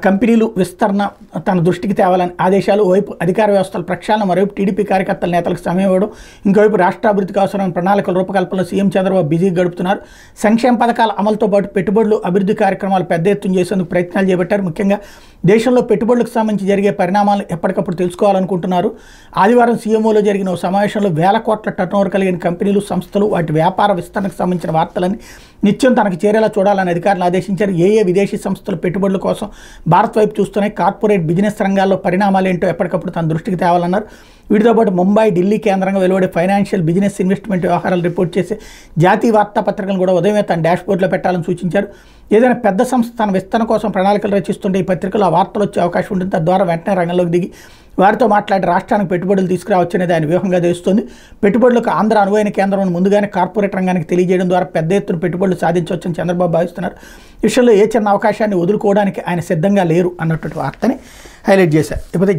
కంపెనీలు విస్తరణ తన దృష్టికి తేవాలని ఆదేశాలు. ఓవైపు అధికార వ్యవస్థల ప్రక్షాళన, మరోవైపు టీడీపీ కార్యకర్తల నేతలకు సమయం ఇవ్వడం, ఇంకోవైపు రాష్ట్రాభివృద్ధికి అవసరమైన ప్రణాళికల రూపకల్పనలో సీఎం చంద్రబాబు బిజీగా గడుపుతున్నారు. సంక్షేమ పథకాల అమలుతో పాటు పెట్టుబడులు, అభివృద్ధి కార్యక్రమాలు పెద్ద ఎత్తున చేసేందుకు ప్రయత్నాలు చేపట్టారు. ముఖ్యంగా దేశంలో పెట్టుబడులకు సంబంధించి జరిగే పరిణామాలను ఎప్పటికప్పుడు తెలుసుకోవాలనుకుంటున్నారు. ఆదివారం సీఎంఓలో జరిగిన ఓ సమావేశంలో వేల కోట్ల టర్నోవర్ కలిగిన కంపెనీలు, సంస్థలు, వాటి వ్యాపార విస్తరణకు సంబంధించిన వార్తలని నిత్యం తనకు చేరేలా చూడాలని అధికారులు ఆదేశించారు. ఏ విదేశీ సంస్థలు పెట్టుబడుల కోసం భారత్ వైపు చూస్తున్నాయి, కార్పొరేట్ బిజినెస్ రంగాల్లో పరిణామాలు ఏంటో ఎప్పటికప్పుడు తన దృష్టికి తేవాలన్నారు. వీటితో పాటు ముంబై, ఢిల్లీ కేంద్రంగా వెలువడే ఫైనాన్షియల్, బిజినెస్, ఇన్వెస్ట్మెంట్ వ్యవహారాలు రిపోర్ట్ చేసే జాతీయ వార్తాపత్రికలను కూడా ఉదయమే తన డాష్బోర్డ్లో పెట్టాలని సూచించారు. ఏదైనా పెద్ద సంస్థ తన విస్తరణ కోసం ప్రణాళికలు రచిస్తుంటే ఈ పత్రికలో ఆ వార్తలు వచ్చే అవకాశం ఉంటుంది. తద్వారా వెంటనే రంగంలోకి దిగి వారితో మాట్లాడి రాష్ట్రానికి పెట్టుబడులు తీసుకురావచ్చనేది ఆయన వ్యూహంగా తెలుస్తుంది. పెట్టుబడులకు ఆంధ్ర అనువైన కేంద్రం ముందుగానే కార్పొరేట్ రంగానికి తెలియజేయడం ద్వారా పెద్ద ఎత్తున పెట్టుబడులు సాధించవచ్చని చంద్రబాబు భావిస్తున్నారు. ఈ విషయంలో ఏ చిన్న అవకాశాన్ని వదులుకోవడానికి ఆయన సిద్ధంగా లేరు అన్నటువంటి వార్తని హైలైట్ చేశారు. ఇకపోతే